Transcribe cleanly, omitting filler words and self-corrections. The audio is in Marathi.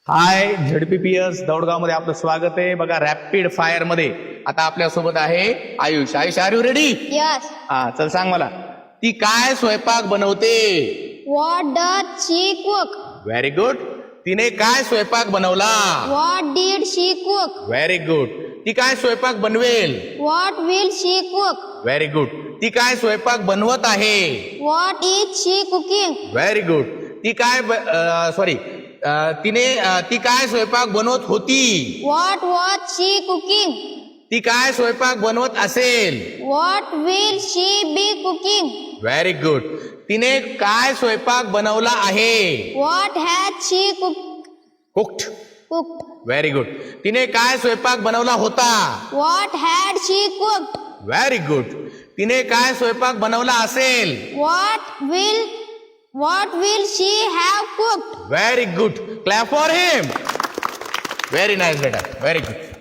हाय झेडपीपीएस दौडगाव मध्ये आपलं स्वागत आहे. बघा रॅपिड फायर मध्ये आता आपल्या सोबत आहे Ayush. Ayush, are you ready? Yes. हा, चल सांग मला, ती काय स्वयंपाक बनवते? What does she cook? Very good. तिने काय स्वयंपाक बनवला? What did she cook? Very good. ती काय स्वयंपाक बनवेल? What will she cook? Very good. ती काय स्वयंपाक बनवत आहे? What is she cooking? Very good. ती काय ती काय स्वयंपाक बनवत होती? What was she cooking? ती काय स्वयंपाक बनवत असेल? What will she be cooking? Very good. तिने काय स्वयंपाक बनवला आहे? What has she cooked. cooked? Very good. तिने काय स्वयंपाक बनवला होता? What had she cooked? Very good. तिने काय स्वयंपाक बनवला असेल? What will she have cooked? Very good. Clap for him. Very nice बेटा, व्हेरी गुड.